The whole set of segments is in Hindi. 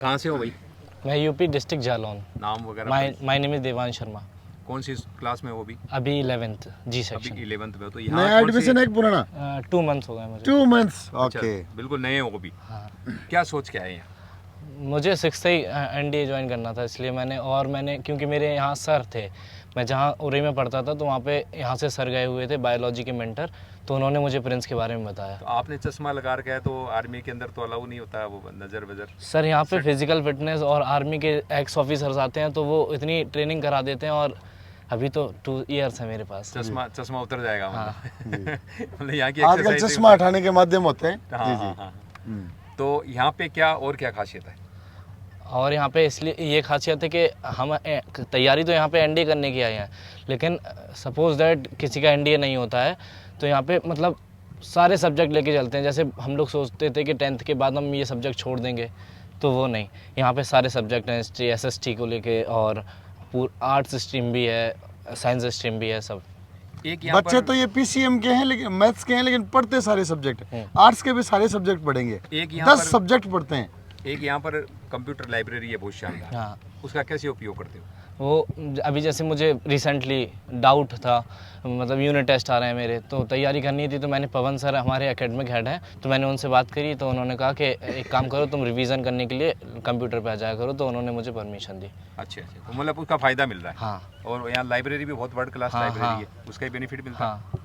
कहाँ से हो भाई? मैं यूपी डिस्ट्रिक्ट जालौन। नाम वगैरह? My name is Devansh Sharma. कौन सी क्लास में हो अभी? अभी 11th जी अभी सेक्शन। 11th में हो तो यहाँ नया एडमिशन है कि पुराना? 2 मंथ्स हो गए मुझे। 2 मंथ्स अच्छा, ओके। बिल्कुल नए हो अभी। हाँ, क्या सोच के आए यहाँ? मुझे 6th से ही एनडीए ज्वाइन करना था, इसलिए मैंने क्योंकि मेरे यहाँ सर थे, मैं जहाँ उरी में पढ़ता था तो वहाँ पे यहाँ से सर गए हुए थे बायोलॉजी के मेंटर, तो उन्होंने मुझे प्रिंस के बारे में बताया। तो आपने चश्मा लगा रखा है तो आर्मी के अंदर तो अलाउ नहीं होता है वो नज़र वजर? सर यहाँ पे फिजिकल फिटनेस और आर्मी के एक्स ऑफिसर्स आते हैं तो वो इतनी ट्रेनिंग करा देते हैं, और अभी तो 2 इयर्स है मेरे पास। चश्मा उतर जाएगा हाँ। मतलब यहाँ की आजकल exercise चश्मा हटाने के माध्यम होते हैं। हाँ, जी हाँ, जी। हाँ। तो यहाँ पे क्या खासियत है? और यहाँ पे इसलिए ये खासियत है कि हम तैयारी तो यहाँ पे एनडीए करने की आए हैं, लेकिन सपोज दैट किसी का एनडीए नहीं होता है तो यहाँ पे मतलब सारे सब्जेक्ट लेके चलते हैं। जैसे हम लोग सोचते थे कि 10th के बाद हम ये सब्जेक्ट छोड़ देंगे, तो वो नहीं, यहाँ पे सारे सब्जेक्ट हैं, हिस्ट्री एसएसटी को लेके, और आर्ट्स स्ट्रीम भी है, साइंस स्ट्रीम भी है, सब। एक यहाँ बच्चे तो ये पीसीएम के हैं, लेकिन मैथ्स के हैं, लेकिन पढ़ते सारे सब्जेक्ट। आर्ट्स के भी सारे सब्जेक्ट पढ़ेंगे। एक यहाँ 10 सब्जेक्ट पढ़ते हैं। एक यहाँ पर कंप्यूटर लाइब्रेरी है बहुत शानदार, हाँ, उसका कैसे उपयोग करते हो? वो अभी जैसे मुझे रिसेंटली डाउट था, मतलब यूनिट टेस्ट आ रहे हैं मेरे, तो तैयारी करनी थी, तो मैंने पवन सर हमारे एकेडमिक हेड हैं, तो मैंने उनसे बात करी, तो उन्होंने कहा कि एक काम करो, तुम रिवीजन करने के लिए कंप्यूटर पे आ जाया करो, तो उन्होंने मुझे परमिशन दी। अच्छा, तो मतलब उसका फ़ायदा मिल रहा है। हाँ और यहाँ लाइब्रेरी भी बहुत वर्ल्ड क्लास हाँ, लाइब्रेरी हाँ। है, उसका ही बेनिफिट मिलता है। हाँ,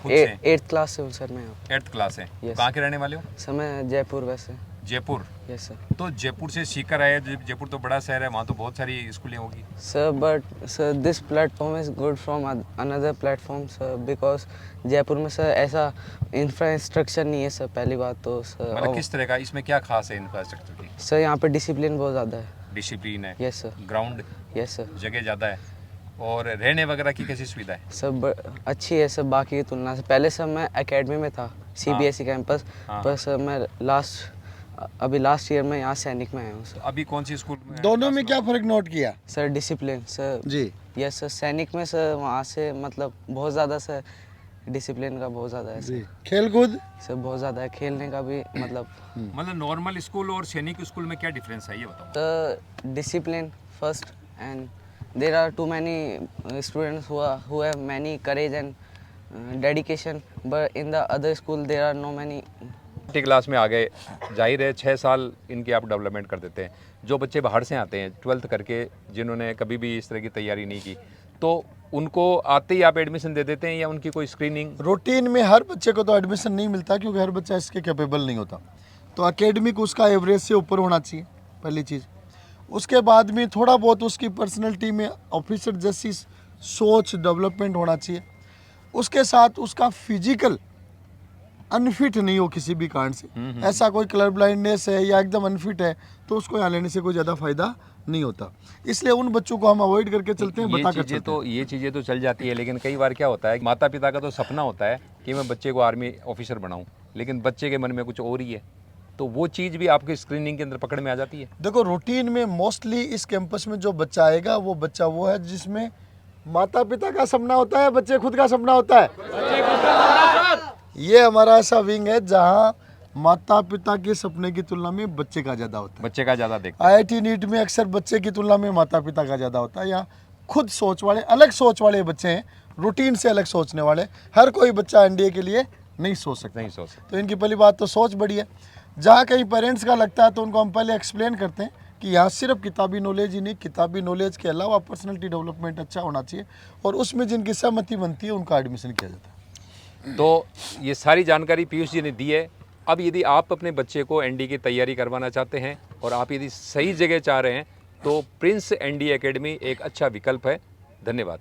खुद से 8th क्लास से हूँ सर मैं। 8th क्लास है। Yes. कहाँ के रहने वाले हो? सर मैं जयपुर वैसे। जयपुर। Yes sir. तो जयपुर से सीकर आए, जयपुर तो बड़ा शहर है, वहाँ तो बहुत सारी स्कूलें होगी। Sir but sir this platform is good from another platform sir, because Jaipur में सर ऐसा इंफ्रास्ट्रक्चर नहीं है सर, पहली बात तो सर। मतलब किस तरह का, इसमें क्या खास है इंफ्रास्ट्रक्चर की? सर यहाँ पे डिसिप्लिन बहुत ज़्यादा है। डिसिप्लिन है, yes sir. Ground, yes sir. जगह ज़्यादा है, और रहने वगैरह की कैसी सुविधा है? सर अच्छी है सर बाकी की तुलना से। पहले सर मैं एकेडमी में था, सीबीएसई कैंपस, पर सर मैं अभी लास्ट ईयर में यहाँ सैनिक में आया हूँ सर। अभी कौन सी स्कूल में? दोनों में क्या फर्क नोट किया? Sir discipline sir. जी। यस सर, सैनिक में सर वहाँ से मतलब बहुत ज़्यादा सर डिसिप्लिन का बहुत ज़्यादा है जी। सर। खेल कूद सर बहुत ज़्यादा है, खेलने का भी मतलब। मतलब नॉर्मल स्कूल और सैनिक स्कूल में क्या डिफरेंस है ये बताओ? The discipline first, and there are too many students who have many courage and dedication, but in the other school there are no many. Class में आ गए, जाहिर है 6 साल इनकी आप डेवलपमेंट कर देते हैं। जो बच्चे बाहर से आते हैं 12th करके, जिन्होंने कभी भी इस तरह की तैयारी नहीं की, तो उनको आते ही आप एडमिशन दे देते हैं या उनकी कोई स्क्रीनिंग? रूटीन में हर बच्चे को तो एडमिशन नहीं मिलता, क्योंकि हर बच्चा इसके कैपेबल नहीं होता। तो एकेडमिक उसका एवरेज से ऊपर होना चाहिए, पहली चीज़। उसके बाद में थोड़ा बहुत उसकी पर्सनैलिटी में ऑफिसर जैसी सोच डेवलपमेंट होना चाहिए। उसके साथ उसका फिजिकल अनफिट नहीं हो किसी भी कारण से, ऐसा कोई कलर ब्लाइंडनेस है या एकदम अनफिट है, तो उसको यहाँ लेने से कोई ज़्यादा फायदा नहीं होता। इसलिए उन बच्चों को हम अवॉइड करके चलते हैं, बता कर चलते हैं। ये चीज़ें तो चल जाती है, लेकिन कई बार क्या होता है, माता पिता का तो सपना होता है कि मैं बच्चे को आर्मी ऑफिसर बनाऊं, लेकिन बच्चे के मन में कुछ और ही है, तो वो चीज़ भी आपकी स्क्रीनिंग के अंदर पकड़ में आ जाती है। देखो रूटीन में मोस्टली इस कैंपस में जो बच्चा आएगा वो बच्चा वो है जिसमें माता पिता का सपना होता है, बच्चे खुद का सपना होता है। ये हमारा ऐसा विंग है जहाँ माता पिता के सपने की तुलना में बच्चे का ज़्यादा होता है। बच्चे का ज़्यादा देखते हैं। आईआईटी नीट में अक्सर बच्चे की तुलना में माता पिता का ज़्यादा होता है। यहाँ खुद सोच वाले, अलग सोच वाले बच्चे हैं, रूटीन से अलग सोचने वाले। हर कोई बच्चा एनडीए के लिए नहीं सोच सकता। नहीं सोच सकते। तो इनकी पहली बात तो सोच बड़ी है। जहाँ कहीं पेरेंट्स का लगता है तो उनको हम पहले एक्सप्लेन करते हैं कि यहाँ सिर्फ किताबी नॉलेज ही नहीं, किताबी नॉलेज के अलावा पर्सनैलिटी डेवलपमेंट अच्छा होना चाहिए, और उसमें जिनकी सहमति बनती है उनका एडमिशन किया जाता है। तो ये सारी जानकारी पीयूष जी ने दी है। अब यदि आप अपने बच्चे को एनडी की तैयारी करवाना चाहते हैं और आप यदि सही जगह चाह रहे हैं, तो प्रिंस एनडी एकेडमी एक अच्छा विकल्प है। धन्यवाद।